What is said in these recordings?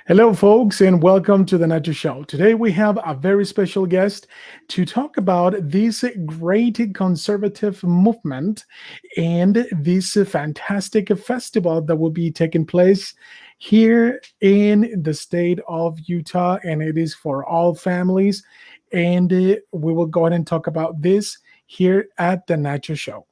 Hello, folks, and welcome to the Nacho Show. Today we have a very special guest to talk about this great conservative movement and this fantastic festival that will be taking place here in the state of Utah, and it is for all families. And we will go ahead and talk about this here at the Nacho Show.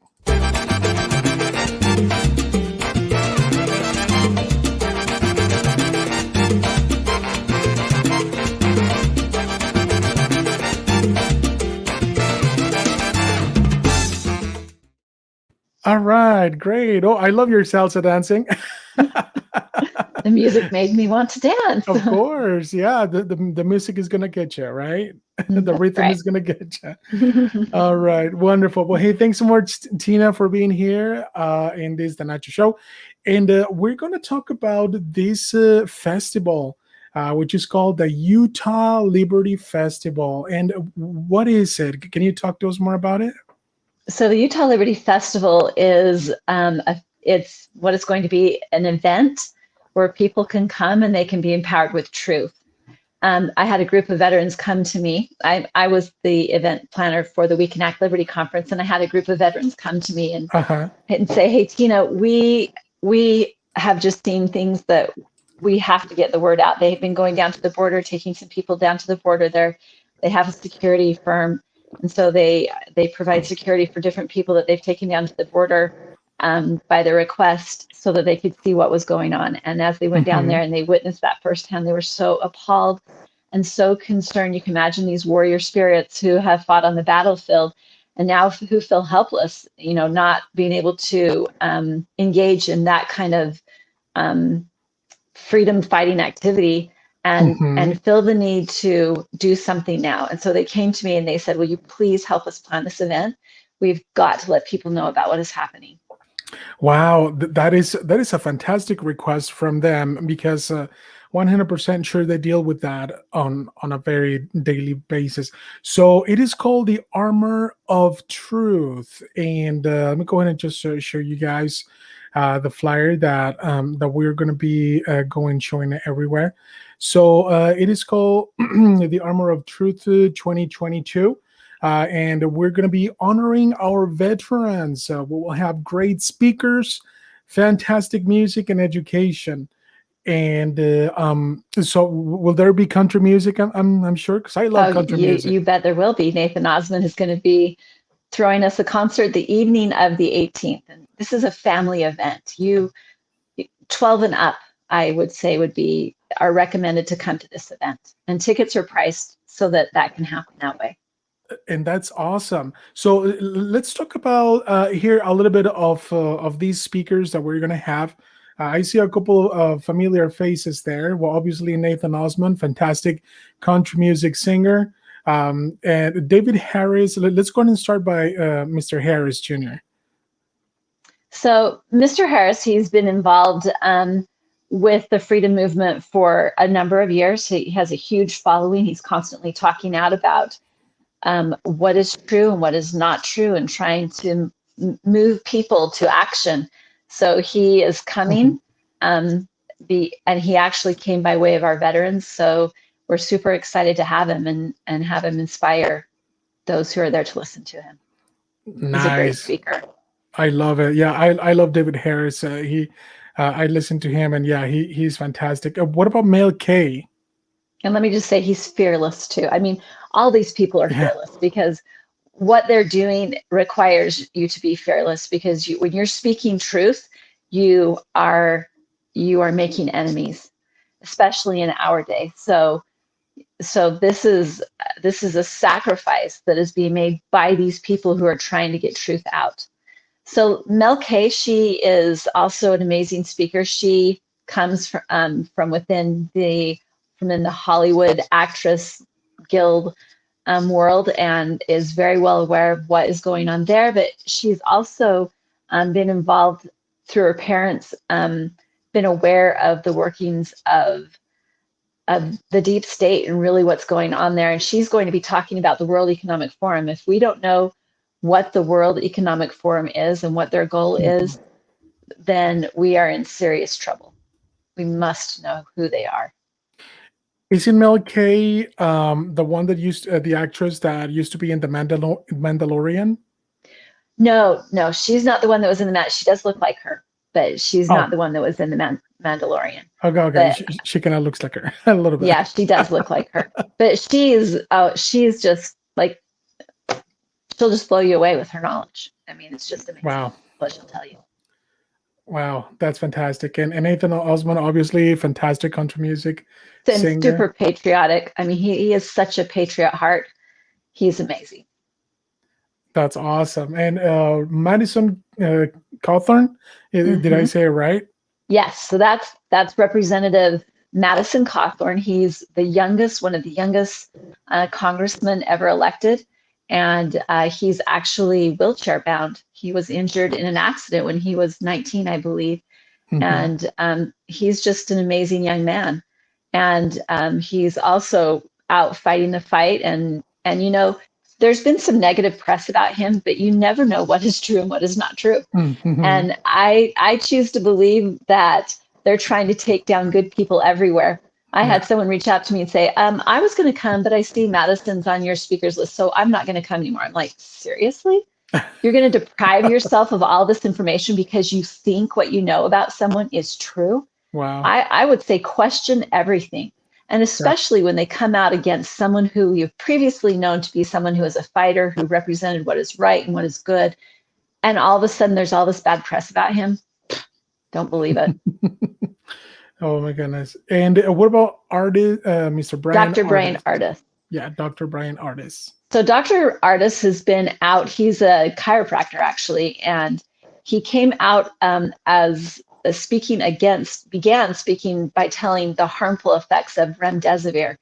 All right, great. Oh, I love your salsa dancing. The music made me want to dance. Of course, yeah. The music is gonna get you, right? The That's rhythm right. is gonna get you. All right, wonderful. Well, hey, thanks so much, Tina, for being here in this The Nacho Show, and we're gonna talk about this festival, which is called the Utah Liberty Festival. And what is it? Can you talk to us more about it? So the Utah Liberty Festival is it's what it's going to be, an event where people can come and they can be empowered with truth. I had a group of veterans come to me. I was the event planner for the We Can Act Liberty conference, and I had a group of veterans come to me and Uh huh. say, "Hey, Tina, we have just seen things that we have to get the word out. They've been going down to the border, taking some people down to the border. They have a security firm, and so they provide security for different people that they've taken down to the border by their request, so that they could see what was going on. And as they went down Hmm. there and they witnessed that firsthand, they were so appalled and so concerned. You can imagine these warrior spirits who have fought on the battlefield and now who feel helpless, not being able to engage in that kind of um, freedom fighting activity, Hmm. and feel the need to do something now. And so they came to me and they said, "Will you please help us plan this event? We've got to let people know about what is happening." Wow, that is a fantastic request from them because 100% sure they deal with that on a very daily basis. So it is called the Armor of Truth, and let me go ahead and just show you guys the flyer that we're going to be going showing everywhere. So it is called the Armor of Truth 2022. And we're going to be honoring our veterans. We will have great speakers, fantastic music, and education. And so, will there be country music? I'm sure because I love Oh, country you music. bet there will be. Nathan Osmond is going to be throwing us a concert the evening of the 18th. And this is a family event. 12 and up, I would say, are recommended to come to this event. And tickets are priced so that that can happen that way. And that's awesome. So let's talk about here a little bit of these speakers that we're going to have. I see a couple of familiar faces there. Well, obviously Nathan Osmond, fantastic country music singer, and David Harris. Let's go ahead and start by Mr. Harris Jr. So, Mr. Harris, he's been involved with the freedom movement for a number of years. He has a huge following. He's constantly talking out about what is true and what is not true, and trying to move people to action. So he is Mhm. coming, and he actually came by way of our veterans. So we're super excited to have him, and have him inspire those who are there to listen to him. He's a great Nice. speaker. I love it. Yeah, I love David Harris. I listened to him, and yeah, he's fantastic. What about Mel K? And let me just say, he's fearless too. I mean, all these people are Yeah. fearless because what they're doing requires you to be fearless, because when you're speaking truth, you are you are making enemies, especially in our day. So this is a sacrifice that is being made by these people who are trying to get truth out. So Mel K, she is also an amazing speaker. She comes from within the Hollywood Actress Guild world, and is very well aware of what is going on there. But she's also been involved through her parents, been aware of the workings of the deep state and really what's going on there. And she's going to be talking about the World Economic Forum. If we don't know what the World Economic Forum is and what their goal is, then we are in serious trouble. We must know who they are. Isn't Mel K the one that used the actress that used to be in the Mandalorian? No, no, she's not the one that was in the She does look like her, but she's not Oh, the one that was in the Mandalorian. okay, okay. But She kind of looks like her a little bit. yeah, she does look like her. But she's just like, she'll just blow you away with her knowledge. I mean, it's just amazing Wow. what she'll tell you. Wow, that's fantastic. And Nathan Osman, obviously, fantastic country music And singer. super patriotic. I mean, he is such a patriot heart. He's amazing. That's awesome. And Madison Cawthorn, did I Hmm. say it right? Yes, so that's Representative Madison Cawthorn. He's the youngest, one of the youngest congressmen ever elected, and he's actually wheelchair bound. He was injured in an accident when he was 19, I believe, Hmm. and he's just an amazing young man. And he's also out fighting the fight, and there's been some negative press about him, but you never know what is true and what is not true. Hmm. And I choose to believe that they're trying to take down good people everywhere. I had Yeah. someone reach out to me and say, I was going to come, but I see Madison's on your speakers list, so I'm not going to come anymore. I'm like, seriously? You're going to deprive yourself of all this information because you think what you know about someone is true? Wow. I would say question everything. And Yeah. especially when they come out against someone who you've previously known to be someone who is a fighter, who represented what is right and what is good. And all of a sudden, there's all this bad press about him. Don't believe it. Oh my goodness. And what about artist, Mr. Brian Dr. Brain Artist? Artist. Yeah, Dr. Brian Artist. So Dr. Artist has been out. He's a chiropractor, actually, and he came out as began speaking by telling the harmful effects of remdesivir,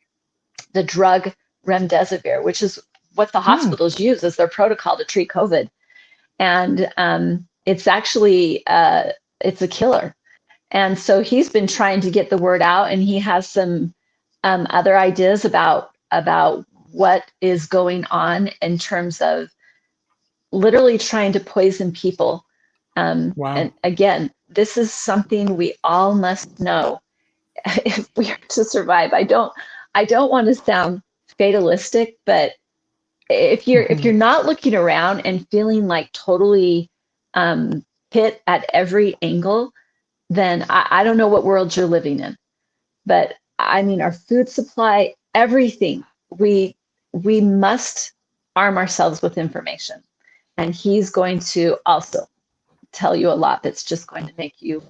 the drug remdesivir, which is what the Hmm. hospitals use as their protocol to treat COVID. And it's actually it's a killer. And so he's been trying to get the word out, and he has some other ideas about what is going on in terms of literally trying to poison people. Wow. And again, this is something we all must know if we are to survive. I don't want to sound fatalistic, but if you're Hmm. not looking around and feeling like totally hit at every angle, then I don't know what world you're living in. But I mean, our food supply, everything, we must arm ourselves with information. And he's going to also tell you a lot that's just going to make you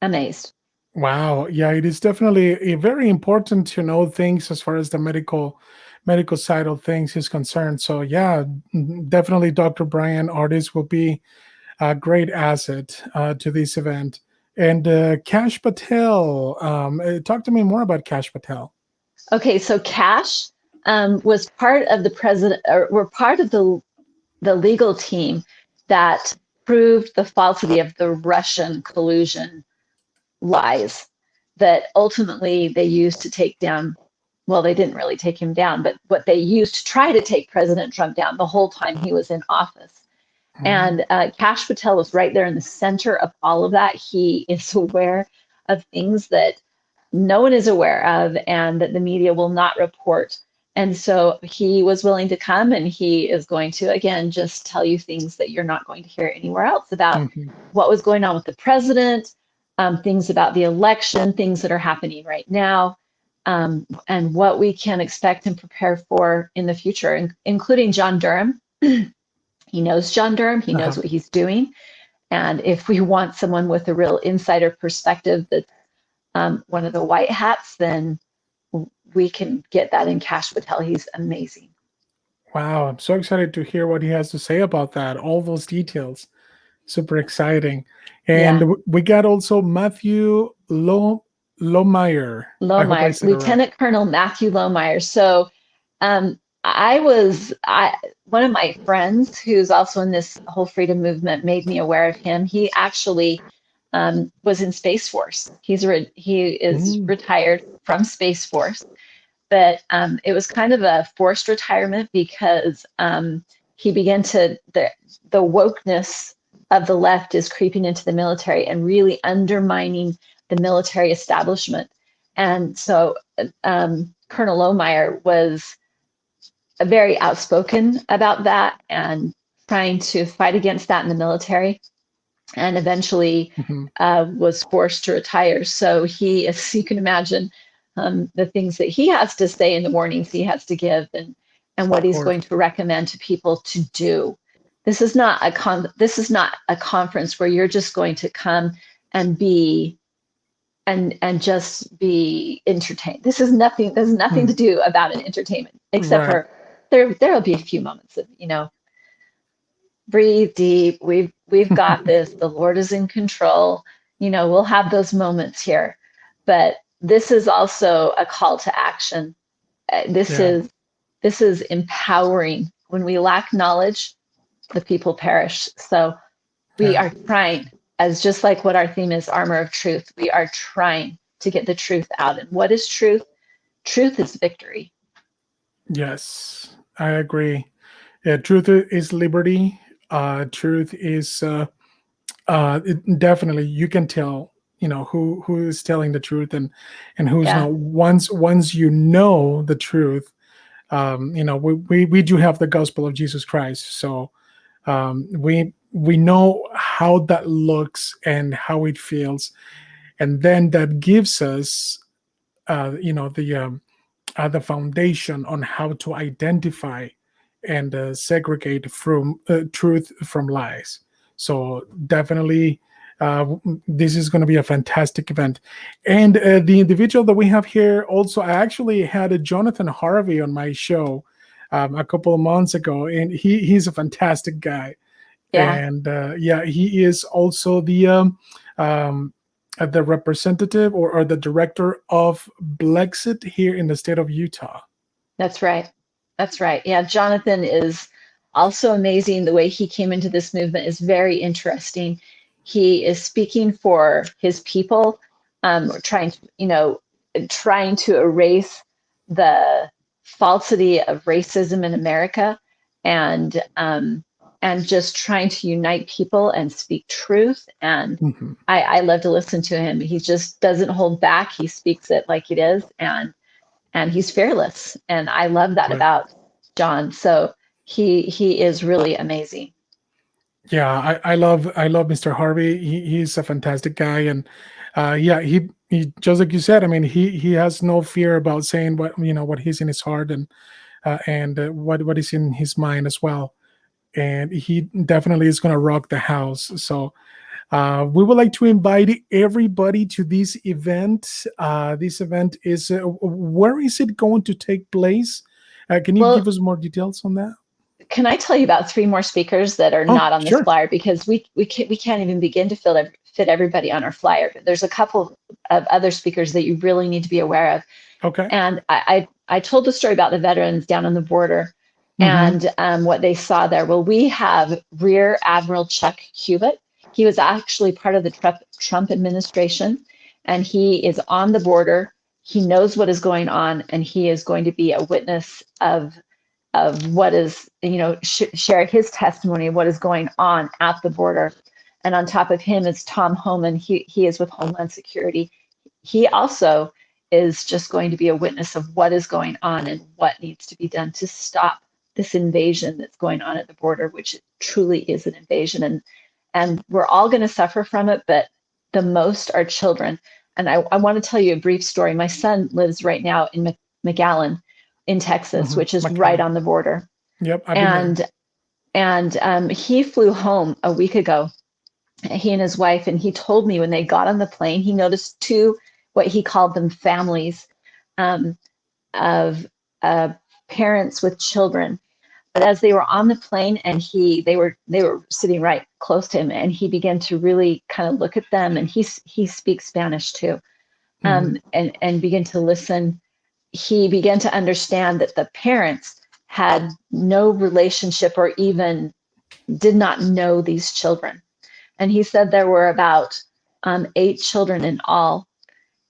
amazed. Wow. Yeah, it is definitely very important to know things as far as the medical side of things is concerned. So yeah, definitely Dr. Brian Artist will be a great asset to this event. And Cash Patel, talk to me more about Cash Patel. Okay, so Cash was part of the president, or were part of the legal team that proved the falsity of the Russian collusion lies that ultimately they used to take down. Well, they didn't really take him down, but what they used to try to take President Trump down the whole time he was in office. Mhm. And Kash Patel was right there in the center of all of that. He is aware of things that no one is aware of and that the media will not report. And so he was willing to come, and he is going to, again, just tell you things that you're not going to hear anywhere else about Mhm. what was going on with the president, things about the election, things that are happening right now, and what we can expect and prepare for in the future, including John Durham. He knows John Durham, he knows Uh-huh. what he's doing. And if we want someone with a real insider perspective that's one of the white hats, then we can get that in Cash Patel. He's amazing. Wow, I'm so excited to hear what he has to say about that. All those details, super exciting. And Yeah. we got also Matthew Lomeyer. I hope I Lohmeyer, said it right. Lieutenant Colonel Matthew Lohmeyer. So I one of my friends who's also in this whole freedom movement made me aware of him. He actually was in Space Force. He is Mm. retired from Space Force, but it was kind of a forced retirement because he began to the wokeness of the left is creeping into the military and really undermining the military establishment. And so Colonel Lohmeyer was very outspoken about that and trying to fight against that in the military, and eventually Hmm. was forced to retire. So he, as you can imagine, the things that he has to say in the warnings he has to give, and what Of he's course. going to recommend to people to do. This is not a conference where you're just going to come and be and just be entertained. This is nothing. There's nothing to Mm. do about an entertainment, except Right. for there will be a few moments of, breathe deep. We've got this. The Lord is in control. We'll have those moments here, but this is also a call to action. This Yeah. is empowering. When we lack knowledge, the people perish. So we Yeah. are trying, as just like what our theme is, armor of truth. We are trying to get the truth out. And what is truth? Truth is victory. Yes, I agree. Yeah, truth is liberty. Truth is definitely you can tell, who is telling the truth and who's Yeah. not. Once you know the truth, we do have the gospel of Jesus Christ, so we know how that looks and how it feels, and then that gives us the foundation on how to identify and segregate from truth from lies. So definitely, this is going to be a fantastic event. And the individual that we have here also, I actually had a Jonathan Harvey on my show a couple of months ago, and he's a fantastic guy. Yeah. And yeah, he is also um, the representative or the director of Blexit here in the state of Utah. That's right. That's right. Yeah, Jonathan is also amazing. The way he came into this movement is very interesting. He is speaking for his people, trying to erase the falsity of racism in America, and and just trying to unite people and speak truth. And Mhm. I love to listen to him. He just doesn't hold back. He speaks it like it is, and he's fearless, and I love that Right. about John. So he is really amazing. Yeah, I love Mr. Harvey. He's a fantastic guy, and yeah, he just like you said. I mean, he has no fear about saying what he's in his heart and what is in his mind as well. And he definitely is going to rock the house. So we would like to invite everybody to this event. This event is where is it going to take place? Can you give Well, us more details on that? can I tell you about three more speakers that are Oh, not on this sure. flyer, because we can't even begin to fit everybody on our flyer. There's a couple of other speakers that you really need to be aware of. Okay. And I told the story about the veterans down on the border Mm-hmm. and what they saw there. Well, we have Rear Admiral Chuck Hubert. He was actually part of the Trump administration, and he is on the border. He knows what is going on, and he is going to be a witness of what is, share his testimony of what is going on at the border. And on top of him is Tom Homan. He is with Homeland Security. He also is just going to be a witness of what is going on and what needs to be done to stop this invasion that's going on at the border, which truly is an invasion. And we're all going to suffer from it, but the most are children. And I want to tell you a brief story. My son lives right now in McAllen in Texas, Mm-hmm. which is right McAllen. on the border. Yep, I've been there. And he flew home a week ago, he and his wife, and he told me when they got on the plane, he noticed two, what he called them, families um, of parents with children. But as they were on the plane, and they were sitting right close to him, and he began to really kind of look at them, and he speaks Spanish too, Mm-hmm. and begin to listen. He began to understand that the parents had no relationship or even did not know these children. And he said there were about 8 children in all,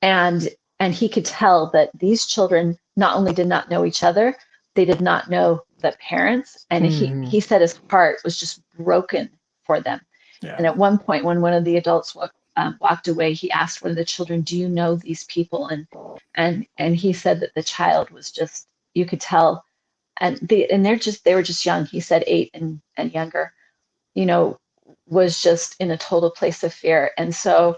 and and he could tell that these children not only did not know each other, they did not know the parents, and Mm-hmm. he said his heart was just broken for them. Yeah. And at one point, when one of the adults walked away, he asked one of the children, "Do you know these people?" And he said that the child was just, you could tell, and they were just young. He said 8 and younger, you know, was just in a total place of fear. And so,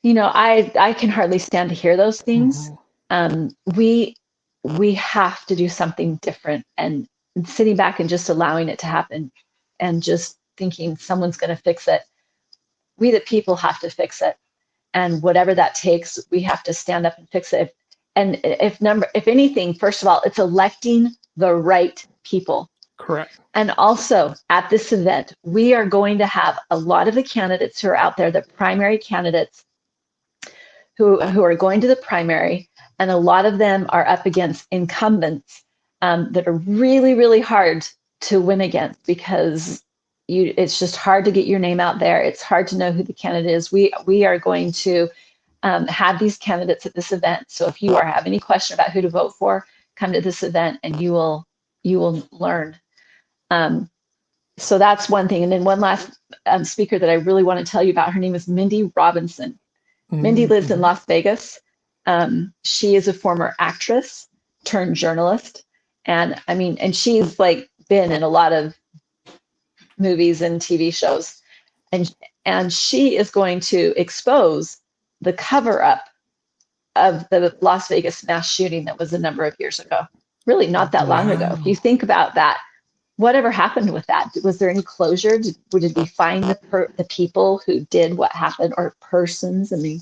you know, I can hardly stand to hear those things. Mhm. Um, we we have to do something different, and sitting back and just allowing it to happen and just thinking someone's going to fix it. We the people have to fix it, and whatever that takes, we have to stand up and fix it. And if anything, first of all, it's electing the right people. Correct. And also at this event, we are going to have a lot of the candidates who are out there, the primary candidates who are going to the primary, and a lot of them are up against incumbents that are really, really hard to win against, because it's just hard to get your name out there. It's hard to know who the candidate is. We are going to have these candidates at this event. So if you have any question about who to vote for, come to this event and you will learn. So that's one thing. And then one last speaker that I really want to tell you about, her name is Mindy Robinson. Mindy lives in Mhm. Las Vegas. She is a former actress turned journalist. And I mean, and she's like been in a lot of movies and TV shows. And she is going to expose the cover up of the Las Vegas mass shooting that was a number of years ago. Really not that long ago. If you Wow. think about that, whatever happened with that? Was there any closure? Did we find the people who did what happened, or persons? I mean,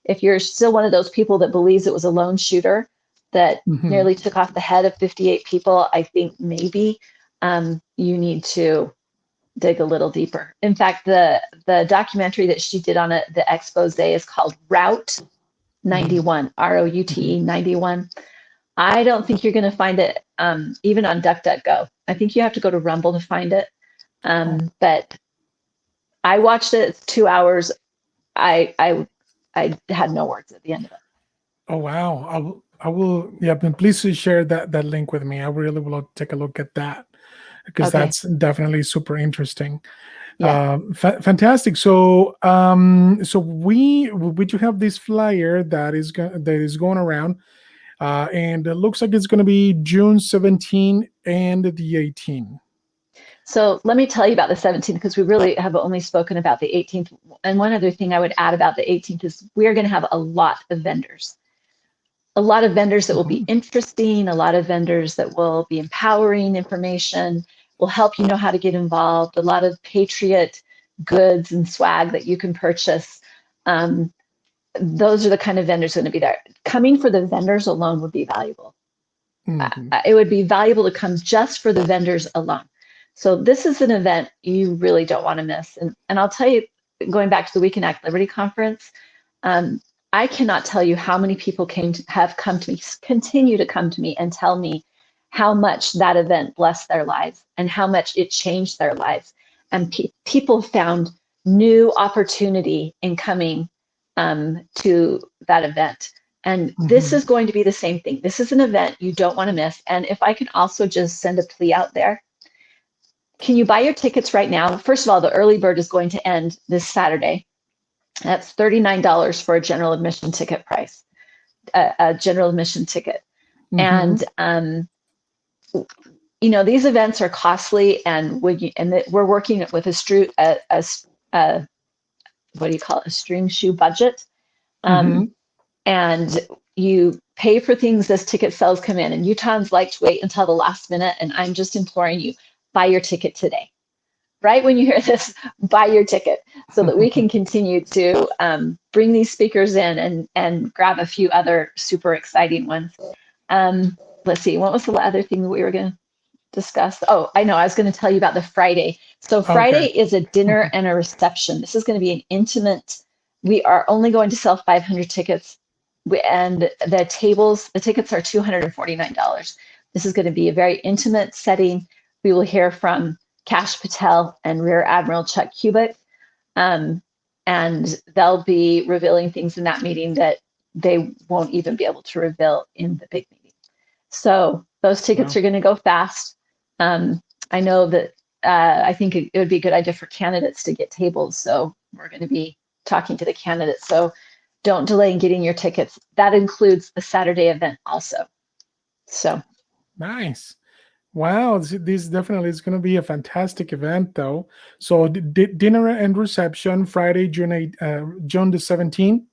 if you're still one of those people that believes it was a lone shooter that Mhm. nearly took off the head of 58 people, I think maybe you need to dig a little deeper. In fact, the documentary that she did on it, the expose, is called Route Mhm. 91, Mhm. ROUTE 91. I don't think you're going to find it even on DuckDuckGo. I think you have to go to Rumble to find it. Oh. But I watched it. It's 2 hours. I had no words at the end of it. Oh wow. I will yeah, but please share that link with me. I really will take a look at that because Okay. that's definitely super interesting. Yeah. Fantastic. So so we do have this flyer that is going around, and it looks like it's going to be June 17 and the 18. So let me tell you about the 17th, because we really have only spoken about the 18th. And one other thing I would add about the 18th is we are going to have a lot of vendors. A lot of vendors that will be Mhm. interesting, a lot of vendors that will be empowering information, will help you know how to get involved, a lot of Patriot goods and swag that you can purchase. Um, those are the kind of vendors going to be there. Coming for the vendors alone would be valuable. Mhm. It would be valuable to come just for the vendors alone. So this is an event you really don't want to miss. And I'll tell you, going back to the We Can Act Liberty conference, um, I cannot tell you how many people have come to me, continue to come to me and tell me how much that event blessed their lives and how much it changed their lives. And people found new opportunity in coming to that event. And this Mhm. is going to be the same thing. This is an event you don't want to miss. And if I can also just send a plea out there, can you buy your tickets right now? First of all, the early bird is going to end this Saturday. That's $39 for a general admission ticket price, a general admission ticket. Mhm. And you know, these events are costly, and we're working with a what do you call it, a string shoe budget. Um, Mhm. and you pay for things as ticket sales come in. And Utahns like to wait until the last minute. And I'm just imploring you, buy your ticket today. Right when you hear this, buy your ticket so that we can continue to bring these speakers in and grab a few other super exciting ones. Let's see, what was the other thing that we were going to discuss? Oh, I know, I was going to tell you about the Friday. So Okay. Friday is a dinner and a reception. This is going to be an intimate, we are only going to sell 500 tickets. And the tickets are $249. This is going to be a very intimate setting. We will hear from Cash Patel and Rear Admiral Chuck Kubik. Um, and they'll be revealing things in that meeting that they won't even be able to reveal in the big meeting. So those tickets Wow. are going to go fast. Um, I know that I think it would be a good idea for candidates to get tables. So we're going to be talking to the candidates. So don't delay in getting your tickets. That includes the Saturday event also. So Nice. Wow, this definitely is going to be a fantastic event, though. So, dinner and reception Friday, June the 17th,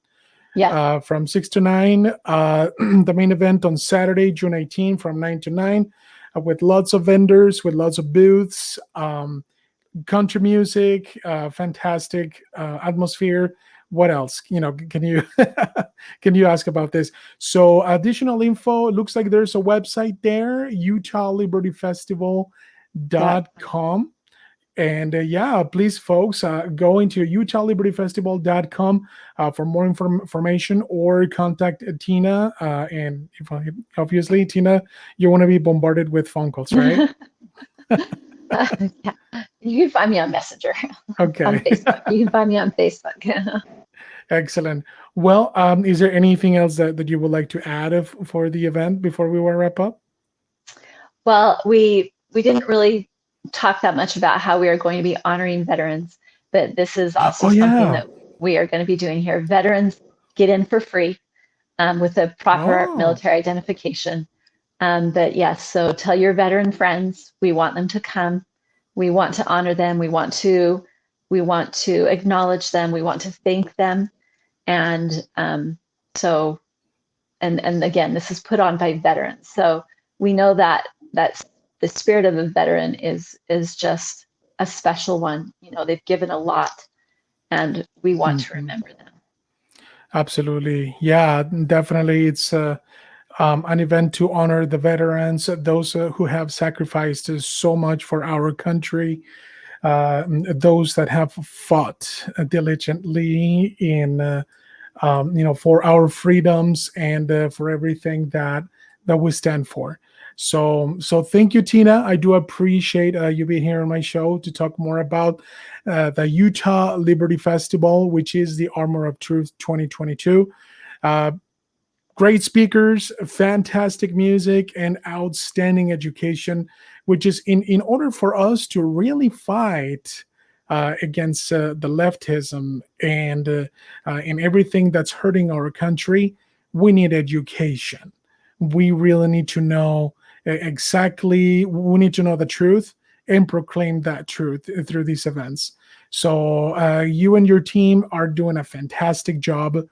yeah, from 6 to 9. The main event on Saturday, June 18th, from 9 to 9, with lots of vendors, with lots of booths, country music, fantastic atmosphere. What else? Can you can you ask about this? So, additional info. It looks like there's a website there, yeah. utahlibertyfestival.com. And yeah, please, folks, go into utahlibertyfestival.com for more information, or contact Teena. And obviously, Teena, you want to be bombarded with phone calls, right? Yeah. You can find me on Messenger on Okay. Facebook. You can find me on Facebook. Excellent. Well, is there anything else that you would like to add for the event before we wrap up? Well, we didn't really talk that much about how we are going to be honoring veterans, but this is also Oh, something yeah. that we are going to be doing here. Veterans get in for free with a proper Oh. military identification. But yes, so tell your veteran friends we want them to come. We want to honor them. We want to acknowledge them. We want to thank them. And so and again, this is put on by veterans. So we know that the spirit of a veteran is just a special one. They've given a lot, and we want to Mhm. remember them. Absolutely. Yeah, definitely. It's an event to honor the veterans, those who have sacrificed so much for our country, those that have fought diligently for our freedoms, and for everything that we stand for. So thank you, Teena. I do appreciate you being here on my show to talk more about the Utah Liberty Festival, which is the Armor of Truth 2022. Uh, Great speakers, fantastic music, and outstanding education, which is in order for us to really fight against the leftism and everything that's hurting our country. We need education. We really need to know exactly. We need to know the truth and proclaim that truth through these events. So you and your team are doing a fantastic job.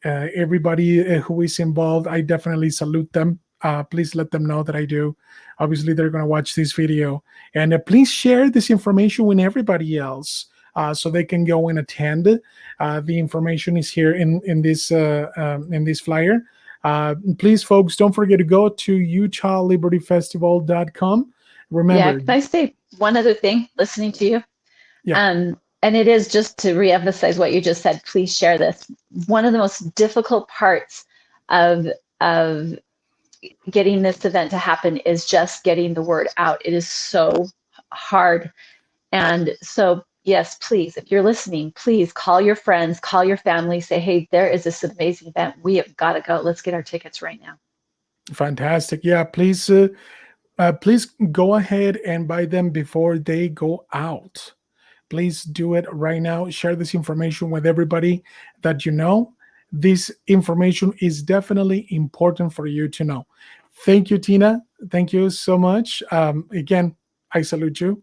Everybody who is involved, I definitely salute them. Please let them know that I do. Obviously, they're going to watch this video, and please share this information with everybody else so they can go and attend. The information is here in this flyer. Please, folks, don't forget to go to utahlibertyfestival.com. Yeah, Remember, can I say one other thing listening to you? yeah, And it is just to reemphasize what you just said. Please share this. One of the most difficult parts of of getting this event to happen is just getting the word out. It is so hard. And so, yes, please, if you're listening, please call your friends, call your family, say, hey, there is this amazing event. We have got to go. Let's get our tickets right now. fantastic. Yeah, please go ahead and buy them before they go out. Please do it right now. Share this information with everybody that you know. This information is definitely important for you to know. Thank you, Teena. Thank you so much. Again, I salute you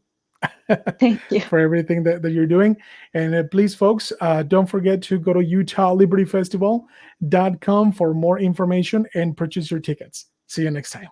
Thank you. for everything that you're doing. And please, folks, don't forget to go to utahlibertyfestival.com for more information and purchase your tickets. See you next time.